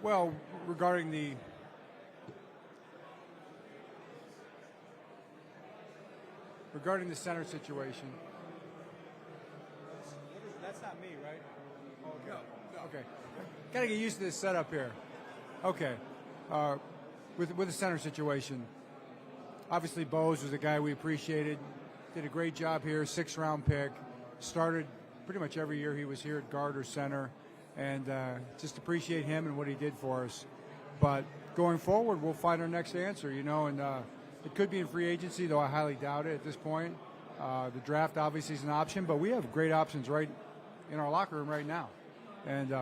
Well, regarding the center situation. That's not me, right? Okay. No. Okay. Got to get used to this setup here. Okay. With the center situation, obviously Bose was a guy we appreciated. Did a great job here. 6th-round pick. Started pretty much every year he was here at guard or center, and just appreciate him and what he did for us. But going forward, we'll find our next answer, and it could be in free agency, though I highly doubt it at this point. The draft obviously is an option, but we have great options right in our locker room right now. And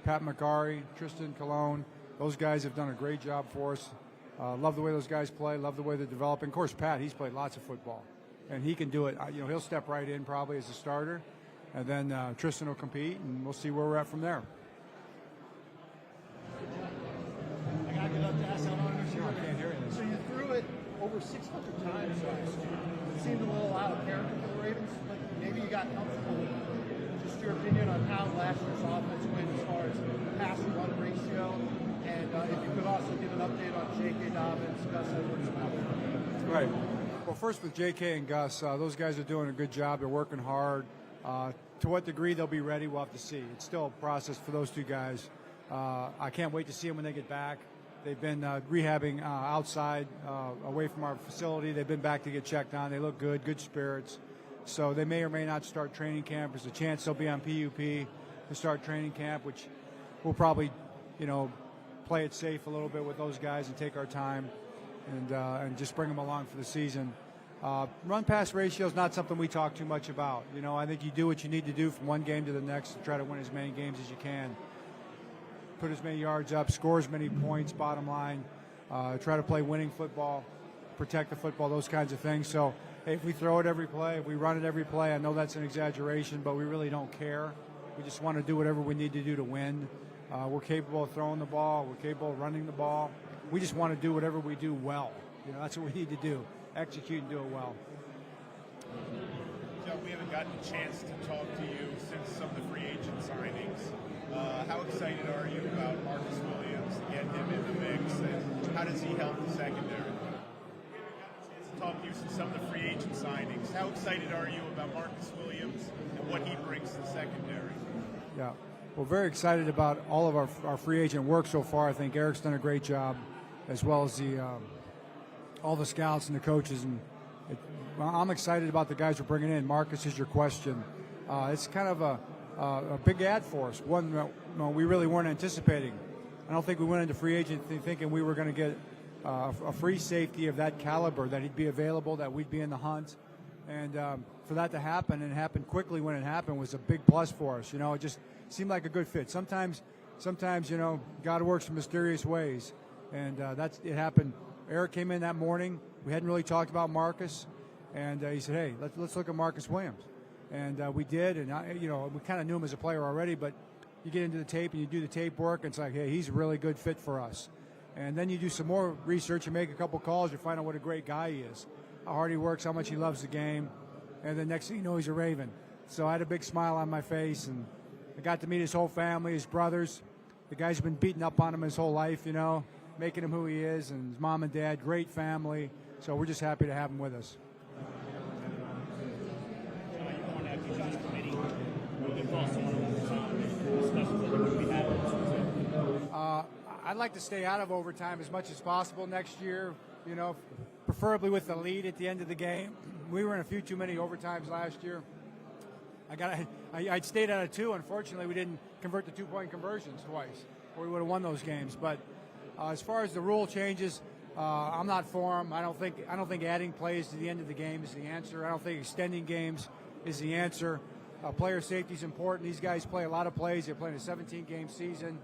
Pat McCarry, Tristan Colon, those guys have done a great job for us. Love the way those guys play, love the way they're developing. Of course, Pat, he's played lots of football, and he can do it. He'll step right in probably as a starter, and then Tristan will compete, and we'll see where we're at from there. I got to get up to ask I can't hear you. So you threw it over 600 times last year. It seemed a little out of character for the Ravens, but maybe you got comfortable with it. Just your opinion on how last year's offense went as far as pass-to-run ratio, and if you could also give an update on J.K. Dobbins, Gus Edwards, and how they're doing. Right. Well, first with J.K. and Gus, those guys are doing a good job. They're working hard. To what degree they'll be ready, we'll have to see. It's still a process for those two guys. I can't wait to see them when they get back. They've been rehabbing outside, away from our facility. They've been back to get checked on. They look good, good spirits. So they may or may not start training camp. There's a chance they'll be on PUP to start training camp, which we'll probably, play it safe a little bit with those guys and take our time and just bring them along for the season. Run-pass ratio is not something we talk too much about. I think you do what you need to do from one game to the next to try to win as many games as you can. Put as many yards up, score as many points, bottom line. Try to play winning football, protect the football, those kinds of things. So, hey, if we throw it every play, if we run it every play, I know that's an exaggeration, but we really don't care. We just want to do whatever we need to do to win. We're capable of throwing the ball. We're capable of running the ball. We just want to do whatever we do well. That's what we need to do. Execute and do it well. Joe, we haven't gotten a chance to talk to you since some of the free agent signings. How excited are you about Marcus Williams, get him in the mix, and how does he help the secondary? We haven't gotten a chance to talk to you since some of the free agent signings. How excited are you about Marcus Williams and what he brings to the secondary? Yeah, well, very excited about all of our free agent work so far. I think Eric's done a great job, as well as all the scouts and the coaches. And I'm excited about the guys we're bringing in. Marcus is your question. It's kind of a big ad for us, one that we really weren't anticipating. I don't think we went into free agency thinking we were going to get a free safety of that caliber, that he'd be available, that we'd be in the hunt. And for that to happen, and happen quickly when it happened, was a big plus for us. It just seemed like a good fit. Sometimes God works in mysterious ways. And it happened. Eric came in that morning. We hadn't really talked about Marcus. And he said, hey, let's look at Marcus Williams. And we did, and we kind of knew him as a player already, but you get into the tape and you do the tape work, and it's like, hey, he's a really good fit for us. And then you do some more research and make a couple calls, you find out what a great guy he is, how hard he works, how much he loves the game, and the next thing you know, he's a Raven. So I had a big smile on my face, and I got to meet his whole family, his brothers. The guy's been beating up on him his whole life, making him who he is, and his mom and dad, great family. So we're just happy to have him with us. I'd like to stay out of overtime as much as possible next year, preferably with the lead at the end of the game. We were in a few too many overtimes last year. I'd stayed out of 2. Unfortunately, we didn't convert the 2-point conversions twice, or we would have won those games. But as far as the rule changes, I'm not for them. I don't think adding plays to the end of the game is the answer. I don't think extending games is the answer. Player safety is important. These guys play a lot of plays. They're playing a 17-game season.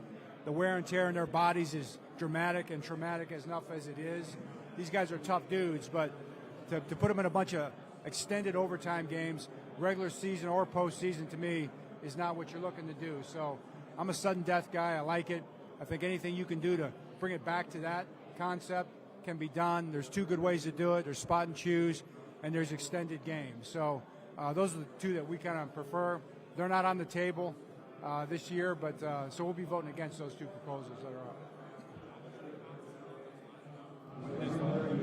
The wear and tear in their bodies is dramatic and traumatic enough as it is. These guys are tough dudes, but to put them in a bunch of extended overtime games, regular season or postseason, to me, is not what you're looking to do. So I'm a sudden death guy. I like it. I think anything you can do to bring it back to that concept can be done. There's 2 good ways to do it. There's spot and choose, and there's extended games. So those are the 2 that we kind of prefer. They're not on the table. this year, but so we'll be voting against those two proposals that are up.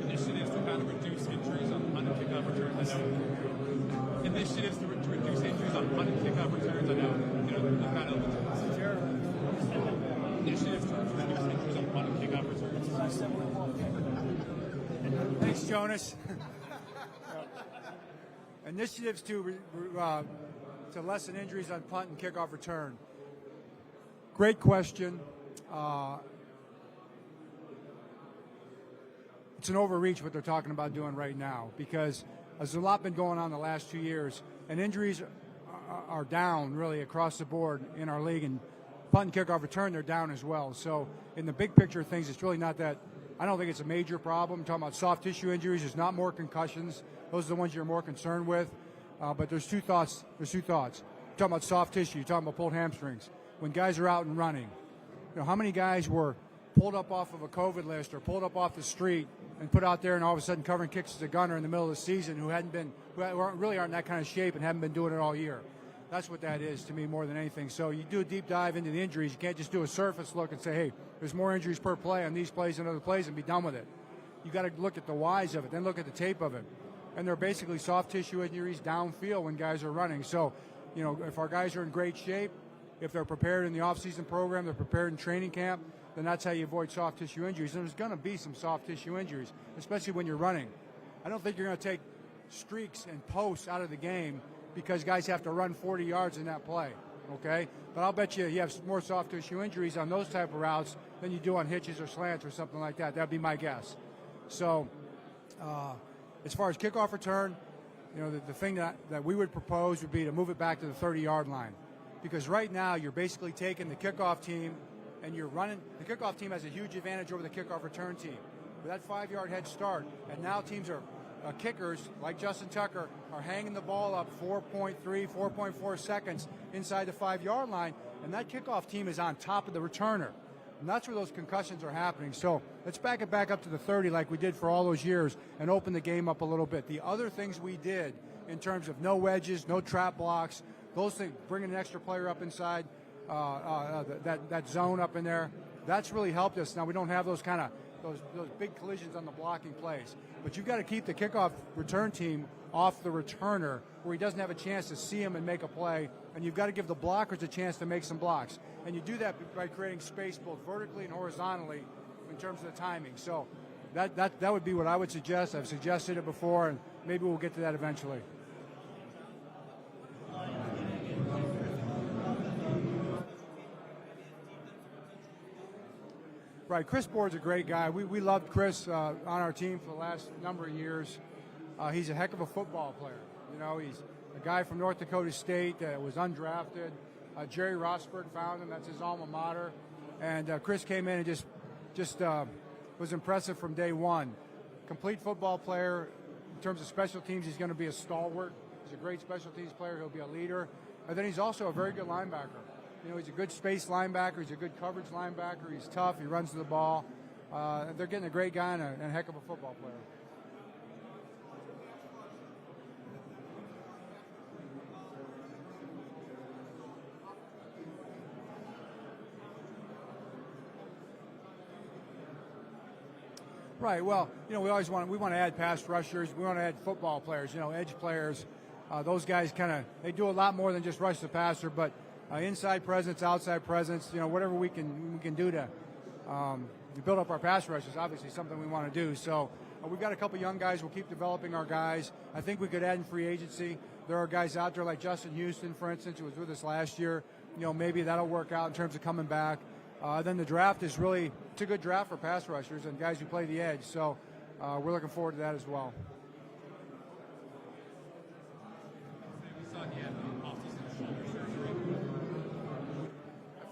Initiatives to kind of reduce injuries on punt and kickoff returns. I know initiatives to reduce injuries on punt and kickoff returns. I know, the kind of initiatives to reduce injuries on punt and kickoff returns. Thanks, Jonas. Initiatives to lessen injuries on punt and kickoff return. Great question. It's an overreach what they're talking about doing right now, because there's a lot been going on the last 2 years, and injuries are down really across the board in our league, and punt and kickoff return, they're down as well. So in the big picture of things, it's really not that. I don't think it's a major problem. I'm talking about soft tissue injuries. There's not more concussions. Those are the ones you're more concerned with. But there's two thoughts. You're talking about soft tissue. You're talking about pulled hamstrings. When guys are out and running, how many guys were pulled up off of a COVID list or pulled up off the street and put out there and all of a sudden covering kicks as a gunner in the middle of the season who really aren't in that kind of shape and haven't been doing it all year. That's what that is to me more than anything. So you do a deep dive into the injuries. You can't just do a surface look and say, hey, there's more injuries per play on these plays than other plays and be done with it. You got to look at the whys of it, then look at the tape of it. And they're basically soft tissue injuries downfield when guys are running. So, if our guys are in great shape, if they're prepared in the off-season program, they're prepared in training camp, then that's how you avoid soft tissue injuries. And there's going to be some soft tissue injuries, especially when you're running. I don't think you're going to take streaks and posts out of the game because guys have to run 40 yards in that play, okay? But I'll bet you have more soft tissue injuries on those type of routes than you do on hitches or slants or something like that. That'd be my guess. So as far as kickoff return, the thing that we would propose would be to move it back to the 30-yard line. Because right now you're basically taking the kickoff team and you're running. The kickoff team has a huge advantage over the kickoff return team. With that 5-yard head start, and now teams are kickers, like Justin Tucker, are hanging the ball up 4.3, 4.4 seconds inside the 5-yard line, and that kickoff team is on top of the returner. And that's where those concussions are happening. So let's back it back up to the 30 like we did for all those years and open the game up a little bit. The other things we did in terms of no wedges, no trap blocks, those things, bringing an extra player up inside that zone up in there, that's really helped us. Now we don't have those kind of those big collisions on the blocking plays. But you've got to keep the kickoff return team off the returner where he doesn't have a chance to see him and make a play, and you've got to give the blockers a chance to make some blocks. And you do that by creating space both vertically and horizontally in terms of the timing. So that would be what I would suggest. I've suggested it before, and maybe we'll get to that eventually. Right, Chris Board's a great guy. We loved Chris on our team for the last number of years. He's a heck of a football player. He's a guy from North Dakota State that was undrafted. Jerry Rossberg found him. That's his alma mater. And Chris came in and just was impressive from day one. Complete football player. In terms of special teams, he's going to be a stalwart. He's a great special teams player. He'll be a leader. And then he's also a very good linebacker. He's a good space linebacker. He's a good coverage linebacker. He's tough. He runs to the ball. They're getting a great guy and a heck of a football player. Right. Well, we always want to add pass rushers. We want to add football players. Edge players. Those guys they do a lot more than just rush the passer, but inside presence, outside presence. Whatever we can do to build up our pass rush is obviously something we want to do. So we've got a couple young guys. We'll keep developing our guys. I think we could add in free agency. There are guys out there like Justin Houston, for instance, who was with us last year. Maybe that'll work out in terms of coming back. Then the draft is it's a good draft for pass rushers and guys who play the edge. So we're looking forward to that as well. I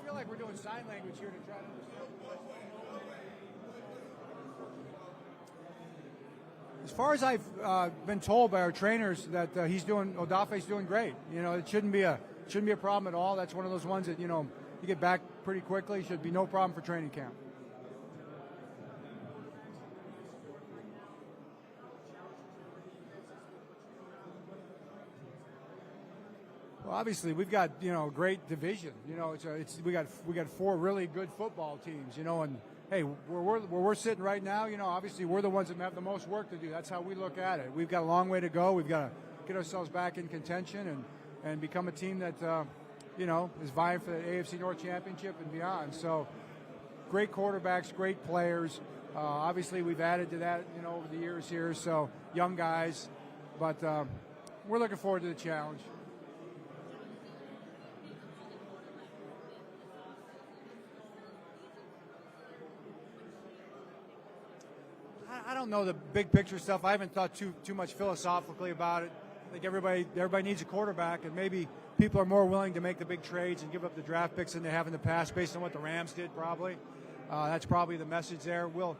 feel like we're doing sign language here to try to understand. As far as I've been told by our trainers that Odafe's doing great. It shouldn't be a problem at all. That's one of those ones that you get back pretty quickly. Should be no problem for training camp. Well, obviously, we've got a great division. We got four really good football teams. And hey, where we're sitting right now, obviously we're the ones that have the most work to do. That's how we look at it. We've got a long way to go. We've got to get ourselves back in contention and become a team that is vying for the AFC North championship and beyond. So, great quarterbacks, great players. Obviously, we've added to that over the years here. So, young guys, but we're looking forward to the challenge. I don't know the big picture stuff. I haven't thought too much philosophically about it. I think everybody needs a quarterback, and maybe people are more willing to make the big trades and give up the draft picks than they have in the past, based on what the Rams did. Probably that's probably the message there. We're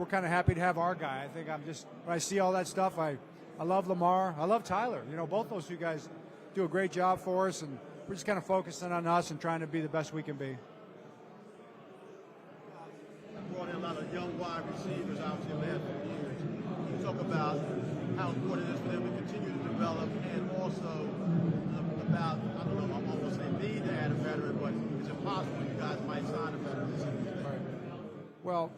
kind of happy to have our guy. I think when I see all that stuff, I love Lamar. I love Tyler. Both those two guys do a great job for us, and we're just kind of focusing on us and trying to be the best we can be. Brought in a lot of young wide receivers, obviously, the last few years. Can you talk about how important it is for them to continue to develop, and also about, I don't know, I'm going to say need to add a veteran, but is it possible you guys might sign a veteran this season? Right. Well,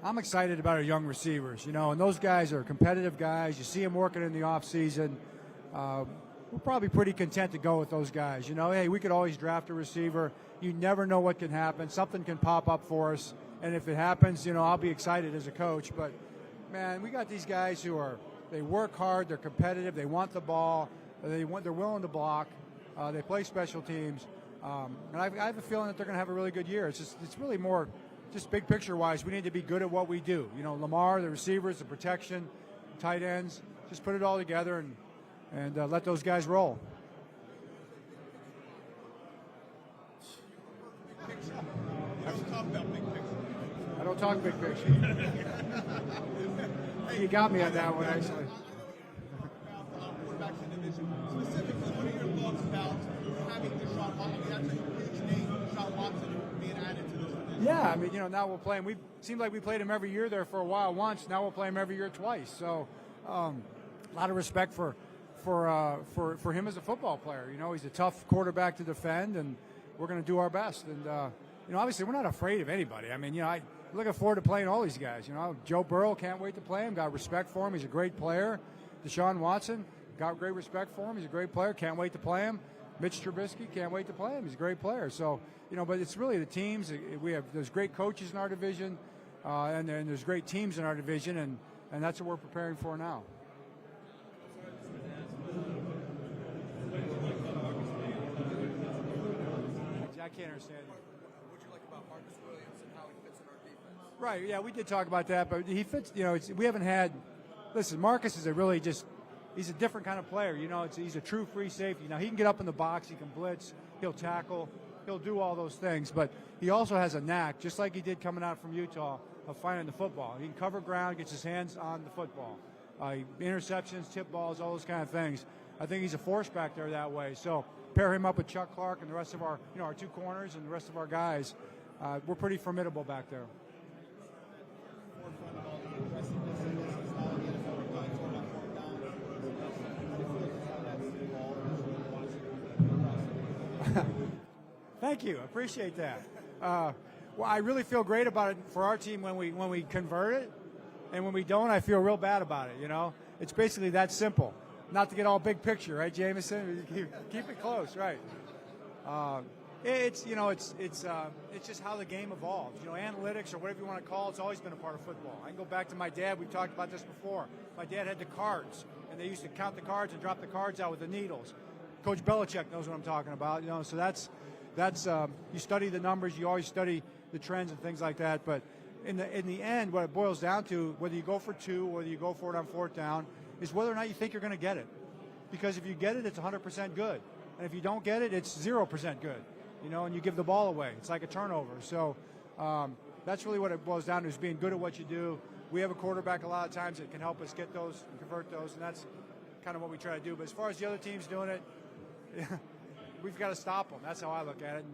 I'm excited about our young receivers, and those guys are competitive guys. You see them working in the offseason. We're probably pretty content to go with those guys. Hey, we could always draft a receiver. You never know what can happen. Something can pop up for us. And if it happens, I'll be excited as a coach. But, man, we got these guys they work hard, they're competitive, they want the ball, they're willing to block, they play special teams. And I have a feeling that they're going to have a really good year. It's really more just big picture-wise, we need to be good at what we do. Lamar, the receivers, the protection, tight ends, just put it all together and let those guys roll. I don't talk big picture. You got me on that one, actually. Quarterbacks in the division. Specifically, what are your thoughts about having Deshaun Watson? That's a huge name, Deshaun Watson, being added to those divisions. Yeah, I mean, now we'll play him. We seemed like we played him every year there for a while once. Now we'll play him every year twice. So, a lot of respect for him as a football player. He's a tough quarterback to defend, and we're going to do our best. And obviously, we're not afraid of anybody. I mean, I'm looking forward to playing all these guys. Joe Burrow, can't wait to play him. Got respect for him. He's a great player. Deshaun Watson, got great respect for him. He's a great player. Can't wait to play him. Mitch Trubisky, can't wait to play him. He's a great player. So, but it's really the teams. There's great coaches in our division, and there's great teams in our division, and that's what we're preparing for now. I can't understand you. What do you like about Marcus Williams and how he fits in our defense? Right, yeah, we did talk about that, but he fits, we haven't had, listen, Marcus is he's a different kind of player, he's a true free safety. Now, he can get up in the box, he can blitz, he'll tackle, he'll do all those things, but he also has a knack, just like he did coming out from Utah, of finding the football. He can cover ground, gets his hands on the football. Interceptions, tip balls, all those kind of things. I think he's a force back there that way, so pair him up with Chuck Clark and the rest of our two corners and the rest of our guys. We're pretty formidable back there. Thank you. I appreciate that. Well, I really feel great about it for our team when we convert it, and when we don't, I feel real bad about it. It's basically that simple. Not to get all big picture, right, Jameson? Keep it close, right? It's just how the game evolves. Analytics or whatever you want to call it's always been a part of football. I can go back to my dad. We've talked about this before. My dad had the cards, and they used to count the cards and drop the cards out with the needles. Coach Belichick knows what I'm talking about. So that's you study the numbers. You always study the trends and things like that. But in the end, what it boils down to, whether you go for two, whether you go for it on fourth down, is whether or not you think you're going to get it. Because if you get it, it's 100% good. And if you don't get it, it's 0% good. And you give the ball away. It's like a turnover. So that's really what it boils down to, is being good at what you do. We have a quarterback a lot of times that can help us get those and convert those, and that's kind of what we try to do. But as far as the other teams doing it, we've got to stop them. That's how I look at it.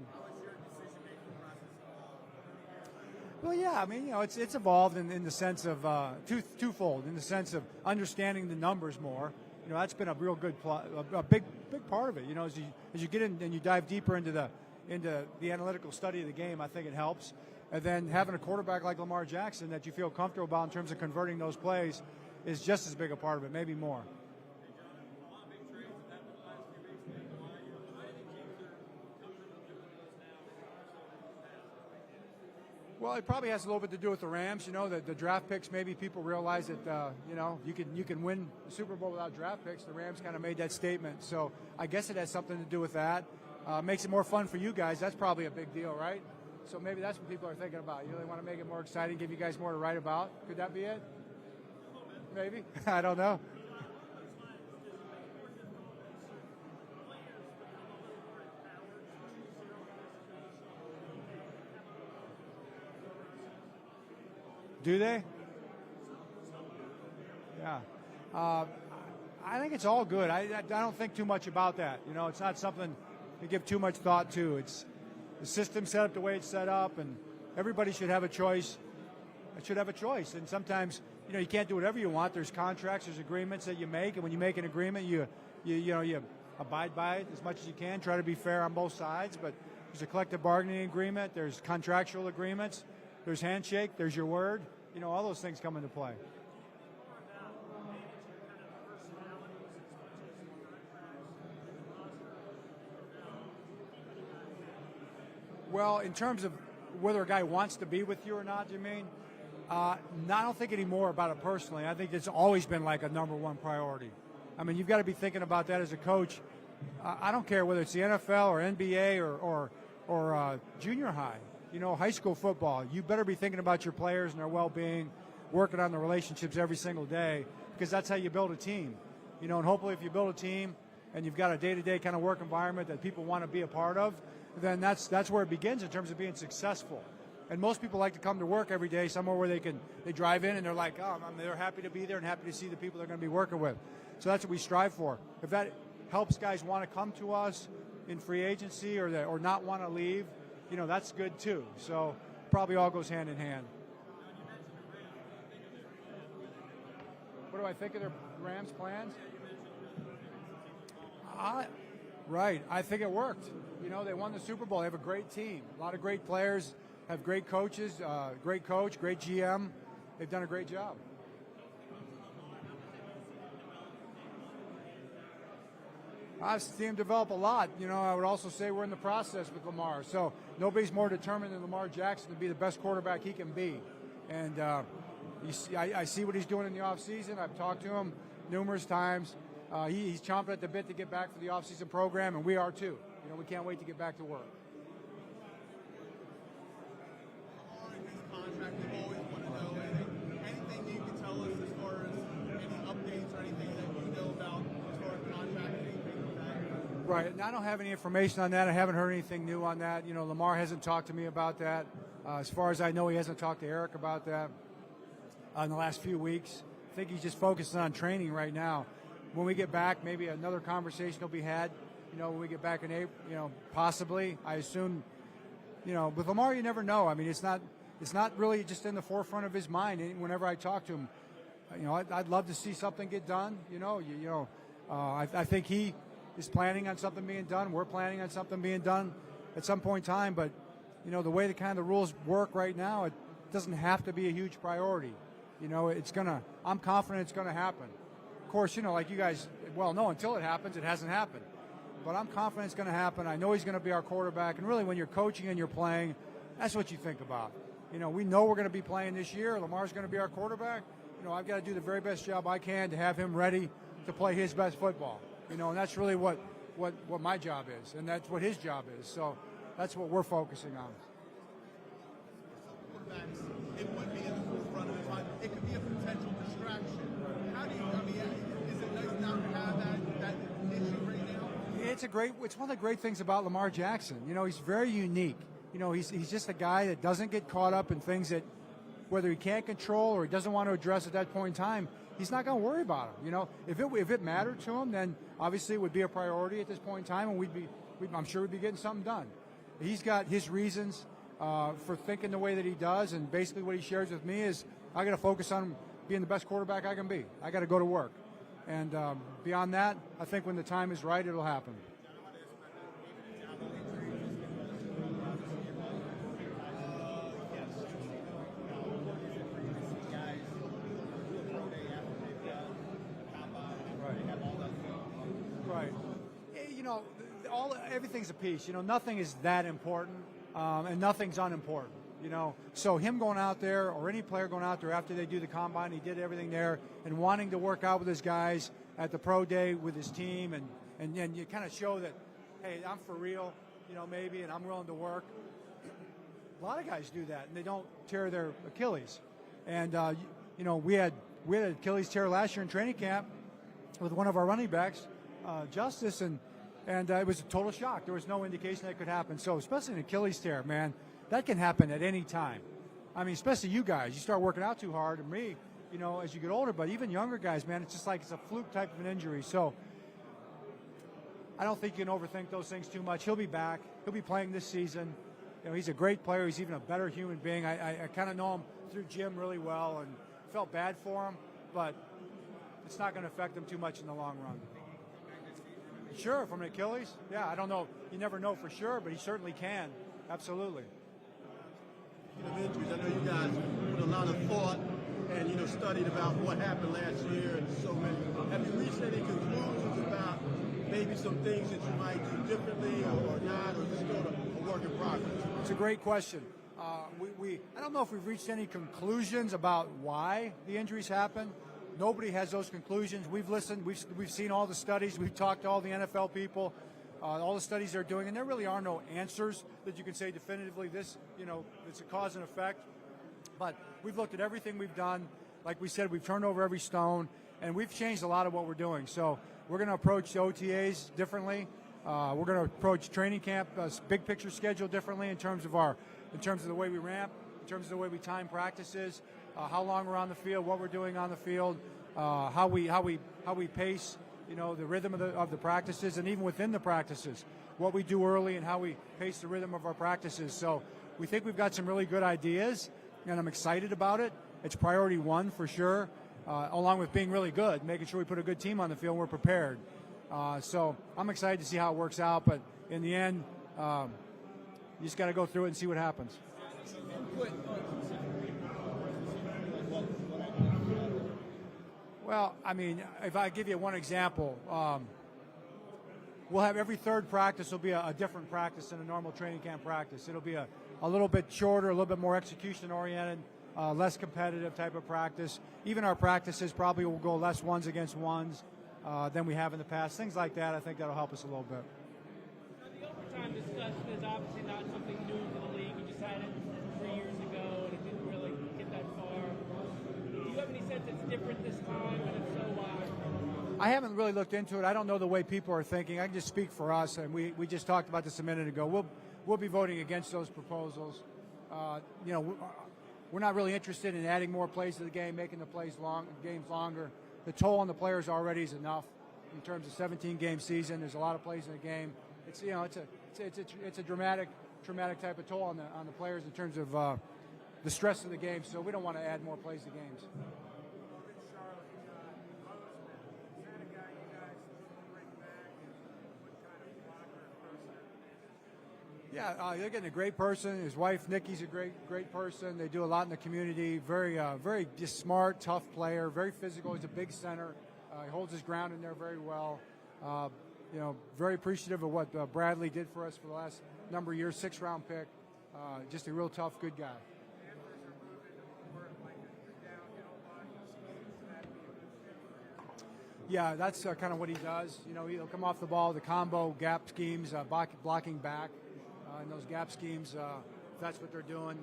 Well, yeah, I mean, it's evolved in the sense of twofold, in the sense of understanding the numbers more, That's been a real good, a big part of it. As you get in and you dive deeper into the analytical study of the game, I think it helps. And then having a quarterback like Lamar Jackson that you feel comfortable about in terms of converting those plays is just as big a part of it, maybe more. Well, it probably has a little bit to do with the Rams. The draft picks. Maybe people realize that you can win the Super Bowl without draft picks. The Rams kind of made that statement, so I guess it has something to do with that. Makes it more fun for you guys. That's probably a big deal, right? So maybe that's what people are thinking about. They want to make it more exciting, give you guys more to write about. Could that be it? Maybe. I don't know. Do they? Yeah. I think it's all good. I don't think too much about that. It's not something to give too much thought to. It's the system set up the way it's set up, and everybody should have a choice. And sometimes, you can't do whatever you want. There's contracts, there's agreements that you make, and when you make an agreement, you abide by it as much as you can. Try to be fair on both sides, but there's a collective bargaining agreement, there's contractual agreements, there's handshake, there's your word. All those things come into play. Well, in terms of whether a guy wants to be with you or not, you mean? I don't think anymore about it personally. I think it's always been like a number one priority. I mean, you've got to be thinking about that as a coach. I don't care whether it's the NFL or NBA or junior high. High school football. You better be thinking about your players and their well-being, working on the relationships every single day, because that's how you build a team. And hopefully if you build a team and you've got a day-to-day kind of work environment that people want to be a part of, then that's where it begins in terms of being successful. And most people like to come to work every day somewhere where they drive in and they're like, they're happy to be there and happy to see the people they're going to be working with. So that's what we strive for. If that helps guys want to come to us in free agency or not want to leave, that's good too. So probably all goes hand in hand. What do I think of their Rams plans? Right. I think it worked. They won the Super Bowl. They have a great team. A lot of great players, have great coaches, great coach, great GM. They've done a great job. I've seen him develop a lot. I would also say we're in the process with Lamar. So nobody's more determined than Lamar Jackson to be the best quarterback he can be. And I see what he's doing in the offseason. I've talked to him numerous times. He's chomping at the bit to get back for the offseason program, and we are too. We can't wait to get back to work. Lamar and his contract, we've always wanted to know anything you can tell us as far as any updates or anything that you know about as far as contract, anything like that? Right, and I don't have any information on that. I haven't heard anything new on that. Lamar hasn't talked to me about that. As far as I know, he hasn't talked to Eric about that in the last few weeks. I think he's just focusing on training right now. When we get back, maybe another conversation will be had. When we get back in April, possibly. I assume, with Lamar, you never know. I mean, it's not really just in the forefront of his mind. Whenever I talk to him, I'd love to see something get done. I think he is planning on something being done. We're planning on something being done at some point in time. But the way the kind of the rules work right now, it doesn't have to be a huge priority. I'm confident it's gonna happen. Of course, like you guys well know, until it happens, it hasn't happened. But I'm confident it's going to happen. I know he's going to be our quarterback. And really, when you're coaching and you're playing, that's what you think about. We know we're going to be playing this year. Lamar's going to be our quarterback. I've got to do the very best job I can to have him ready to play his best football. And that's really what my job is, and that's what his job is. So that's what we're focusing on. Quarterbacks, it would be in the forefront of his mind. It could be a potential distraction. How do you? Is it nice not to have that issue right now? It's one of the great things about Lamar Jackson. He's very unique. He's just a guy that doesn't get caught up in things that, whether he can't control or he doesn't want to address at that point in time, he's not going to worry about them. If it mattered to him, then obviously it would be a priority at this point in time, and I'm sure we'd be getting something done. He's got his reasons for thinking the way that he does, and basically what he shares with me is, I got to focus on being the best quarterback I can be. I got to go to work. And beyond that, I think when the time is right, it'll happen. Right. You know, everything's a piece. You know, nothing is that important, and nothing's unimportant. You know, so him going out there, or any player going out there after they do the combine, he did everything there, and wanting to work out with his guys at the pro day with his team, and you kind of show that, hey, I'm for real. You know, maybe, and I'm willing to work. A lot of guys do that, and they don't tear their Achilles. And you know, we had an Achilles tear last year in training camp with one of our running backs, Justice, and it was a total shock. There was no indication that could happen. So especially an Achilles tear, man, that can happen at any time. I mean, especially you guys. You start working out too hard, and me, you know, as you get older, but even younger guys, man, it's just like it's a fluke type of an injury. So I don't think you can overthink those things too much. He'll be back. He'll be playing this season. You know, he's a great player. He's even a better human being. I kind of know him through Jim really well and felt bad for him, but it's not going to affect him too much in the long run. Sure, from an Achilles? Yeah, I don't know. You never know for sure, but he certainly can. Absolutely. Of injuries, I know you guys put a lot of thought and, you know, studied about what happened last year and so many. Have you reached any conclusions about maybe some things that you might do differently or not, or just still a work in progress? It's a great question. I don't know if we've reached any conclusions about why the injuries happen. Nobody has those conclusions. We've listened. We've seen all the studies. We've talked to all the NFL people, all the studies they're doing, and there really are no answers that you can say definitively this, you know, it's a cause and effect. But we've looked at everything we've done. Like we said, we've turned over every stone, and we've changed a lot of what we're doing. So we're going to approach the OTAs differently. We're going to approach training camp, big picture schedule differently in terms of the way we ramp, in terms of the way we time practices, how long we're on the field, what we're doing on the field, how we pace, you know, the rhythm of the practices, and even within the practices, what we do early and how we pace the rhythm of our practices. So we think we've got some really good ideas, and I'm excited about it. It's priority one for sure, along with being really good, making sure we put a good team on the field and we're prepared. So I'm excited to see how it works out, but in the end, you just got to go through it and see what happens. Well, I mean, if I give you one example, we'll have every third practice will be a different practice than a normal training camp practice. It'll be a little bit shorter, a little bit more execution-oriented, less competitive type of practice. Even our practices probably will go less ones against ones than we have in the past. Things like that, I think that'll help us a little bit. The overtime discussion is obviously not something new to the league. You just had it 3 years ago, and it didn't really get that far. Do you have any sense it's different this time, and if so, why? I haven't really looked into it. I don't know the way people are thinking. I can just speak for us, and we just talked about this a minute ago. We'll be voting against those proposals. You know, we're not really interested in adding more plays to the game, making the games longer. The toll on the players already is enough in terms of 17-game season. There's a lot of plays in the game. It's, you know, it's a dramatic type of toll on the players in terms of the stress of the game. So we don't want to add more plays to games. Yeah, they're getting a great person. His wife Nikki's a great person. They do a lot in the community. Very just smart, tough player. Very physical. He's a big center. He holds his ground in there very well. You know, very appreciative of what Bradley did for us for the last number of years. 6th-round pick. Just a real tough, good guy. Yeah, that's kind of what he does. You know, he'll come off the ball, the combo, gap schemes, blocking back. In those gap schemes, if that's what they're doing,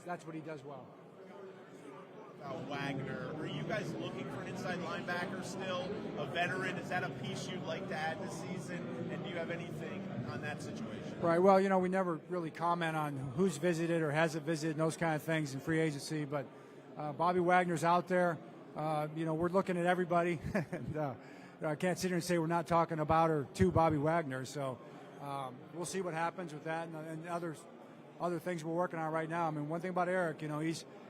that's what he does well. Wagner, are you guys looking for an inside linebacker still? A veteran? Is that a piece you'd like to add this season? And do you have anything on that situation? Right. Well, you know, we never really comment on who's visited or hasn't visited and those kind of things in free agency. But Bobby Wagner's out there. You know, we're looking at everybody. And, I can't sit here and say we're not talking about or to Bobby Wagner. So we'll see what happens with that and other things we're working on right now. I mean, one thing about Eric, you know,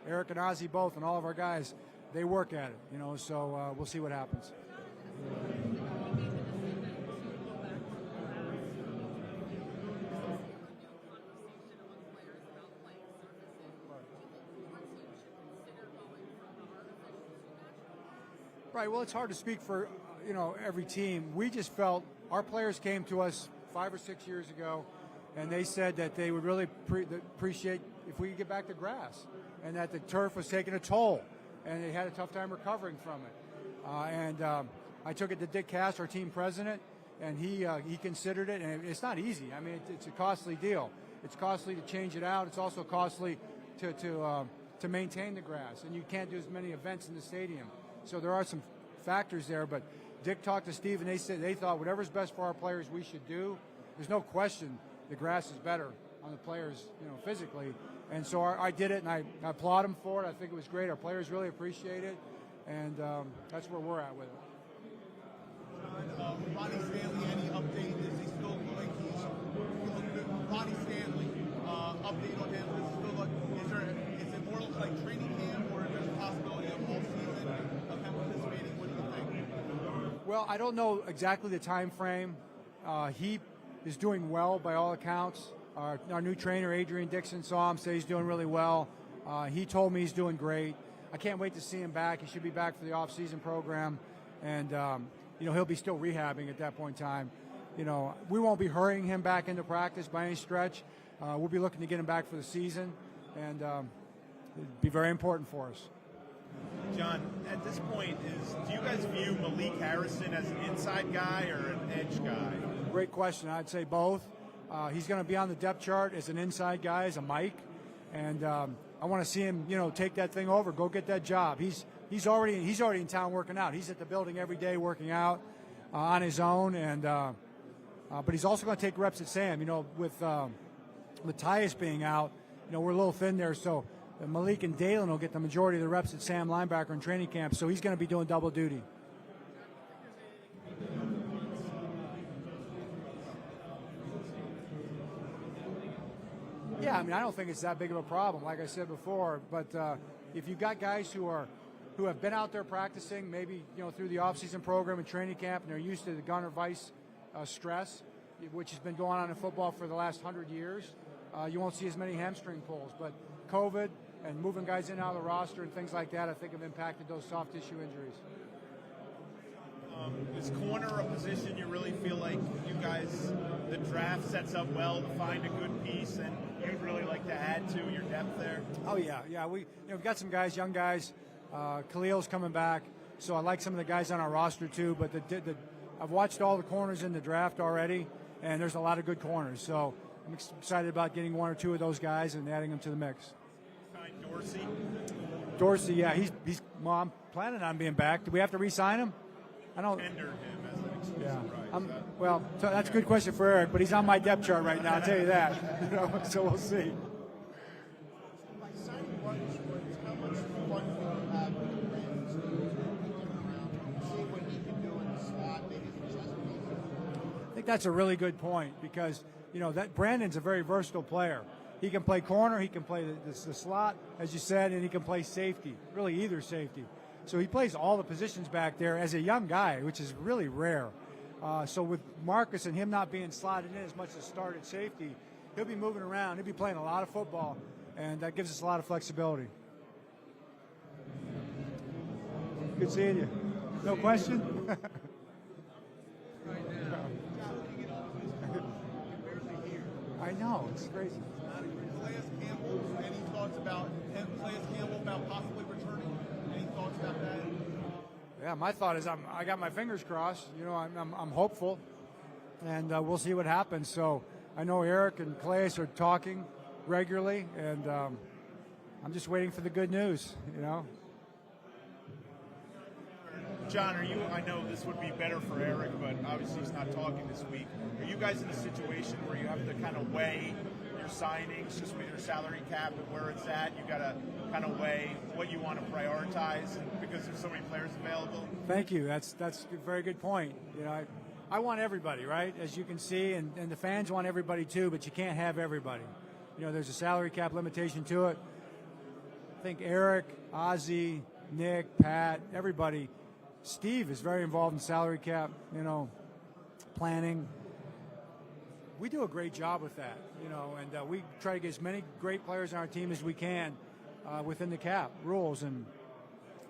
Eric and Ozzie both, and all of our guys, they work at it, you know, so we'll see what happens. Right. Well, it's hard to speak for every team. We just felt our players came to us 5 or 6 years ago, and they said that they would really appreciate if we could get back to grass, and that the turf was taking a toll, and they had a tough time recovering from it. I took it to Dick Cass, our team president, and he considered it, and it's not easy. I mean, it's a costly deal. It's costly to change it out. It's also costly to maintain the grass, and you can't do as many events in the stadium. So there are some factors there, but Dick talked to Steve, and they said they thought whatever's best for our players we should do. There's no question the grass is better on the players, physically. And so I did it, and I applaud him for it. I think it was great. Our players really appreciate it, and that's where we're at with it. Ronnie Stanley, any update? Is he still like Ronnie Stanley? Update on him? Is it more like training camp, or is there a possibility of all season of him participating? What do you think? Well, I don't know exactly the time frame. He is doing well by all accounts. Our new trainer, Adrian Dixon, saw him, say he's doing really well. He told me he's doing great. I can't wait to see him back. He should be back for the off-season program, and he'll be still rehabbing at that point in time. We won't be hurrying him back into practice by any stretch. We'll be looking to get him back for the season, and it'd be very important for us. John, at this point, do you guys view Malik Harrison as an inside guy or an edge guy? Great question. I'd say both. He's going to be on the depth chart as an inside guy, as a Mike, and I want to see him, take that thing over, go get that job. He's already in town working out. He's at the building every day working out on his own, and but he's also going to take reps at Sam. With Tyus being out, we're a little thin there, so Malik and Dalen will get the majority of the reps at Sam linebacker in training camp. So he's going to be doing double duty. Yeah, I don't think it's that big of a problem, like I said before. But if you've got guys who have been out there practicing, maybe through the off-season program and training camp, and they're used to the Gunner Vice stress, which has been going on in football for the last 100 years, you won't see as many hamstring pulls. But COVID and moving guys in and out of the roster and things like that, I think have impacted those soft tissue injuries. Is corner a position you really feel like you guys, the draft sets up well to find a good piece, and you'd really like to add to your depth there? Oh yeah. We've got some guys, young guys. Khalil's coming back, so I like some of the guys on our roster too. But I've watched all the corners in the draft already, and there's a lot of good corners. So I'm excited about getting one or two of those guys and adding them to the mix. Dorsey, yeah, he's. Well, I'm planning on being back. Do we have to re-sign him? I don't. Tender him as an exclusive right. Well, so that's a good question for Eric, but he's on my depth chart right now. I'll tell you that. So we'll see. By signing Marcus Williams, how much fun do you have with the Rams around, see what he can do in the slot, maybe for Chesapeake? I think that's a really good point because that Brandon's a very versatile player. He can play corner, he can play the slot, as you said, and he can play safety, really either safety. So he plays all the positions back there as a young guy, which is really rare. So with Marcus and him not being slotted in as much as started safety, he'll be moving around. He'll be playing a lot of football, and that gives us a lot of flexibility. Good seeing you. No question? I know, it's crazy. Calais Campbell, any thoughts about him? Calais Campbell about possibly returning? Any thoughts about that? Yeah, my thought is I got my fingers crossed. I'm hopeful, and we'll see what happens. So I know Eric and Calais are talking regularly, and I'm just waiting for the good news. John, I know this would be better for Eric, but obviously he's not talking this week. Are you guys in a situation where you have to kind of weigh your signings just with your salary cap and where it's at? You got to kind of weigh what you want to prioritize because there's so many players available? Thank you. That's a very good point. I want everybody, right? As you can see, and the fans want everybody too, but you can't have everybody. There's a salary cap limitation to it. I think Eric, Ozzie, Nick, Pat, everybody, Steve is very involved in salary cap, planning. We do a great job with that, and we try to get as many great players on our team as we can within the cap rules, and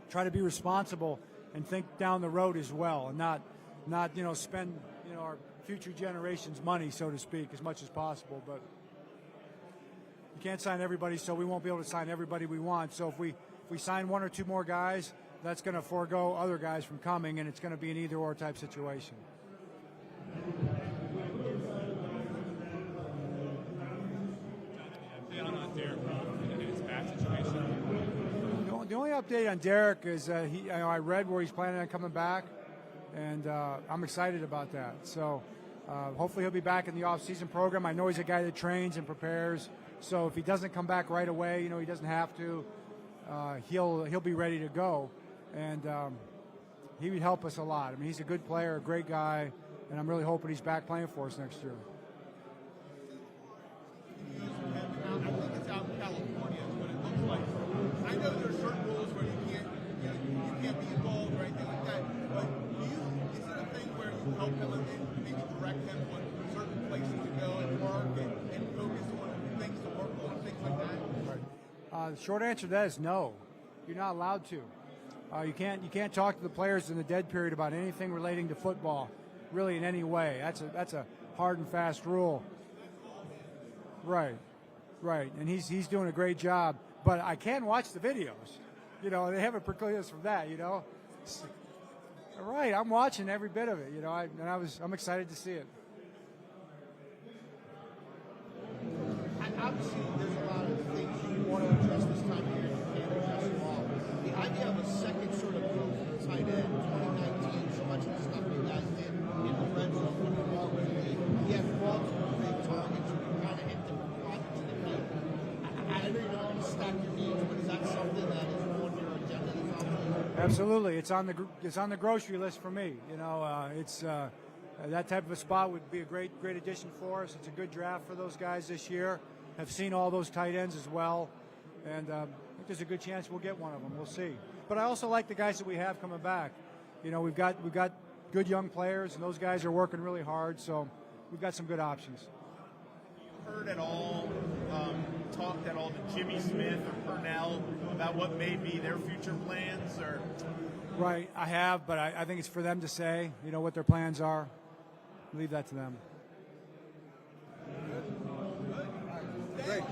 try to be responsible and think down the road as well, and not spend our future generations' money, so to speak, as much as possible. But you can't sign everybody, so we won't be able to sign everybody we want. So if we sign one or two more guys, that's going to forego other guys from coming, and it's going to be an either-or type situation. Update on Derek Carr and his back situation. The only update on Derek is I read where he's planning on coming back, and I'm excited about that. So hopefully he'll be back in the off-season program. I know he's a guy that trains and prepares, so if he doesn't come back right away, he doesn't have to. He'll be ready to go, and he would help us a lot. I mean, he's a good player, a great guy, and I'm really hoping he's back playing for us next year. I think it's out in California is what it looks like. I know there are certain rules where you can't be involved or anything like that, but is it a thing where you help him and maybe direct him on certain places to go and work and focus on things to work on, things like that? The short answer to that is no. You're not allowed to. You can't talk to the players in the dead period about anything relating to football, really in any way. That's a hard and fast rule. Right. And he's doing a great job. But I can watch the videos. They haven't precluded us from that. Right. I'm watching every bit of it. I'm excited to see it. Obviously, there's a lot of things you want to address this time of year. You can't address them all. The idea of a second sort of move for the tight end, 2019, so much of the stuff you guys did in the red zone when you were with the he had multiple big targets. You can kind of hit different pockets of the field. I know you don't want to stack your needs, but is that something that is on your agenda this offseason? Absolutely, it's on the grocery list for me. It's that type of a spot would be a great addition for us. It's a good draft for those guys this year. Have seen all those tight ends as well, and I think there's a good chance we'll get one of them. We'll see. But I also like the guys that we have coming back. We've got good young players, and those guys are working really hard. So we've got some good options. You heard at all, talked at all to Jimmy Smith or Purnell about what may be their future plans, or? Right, I have, but I think it's for them to say, what their plans are. Leave that to them. Great.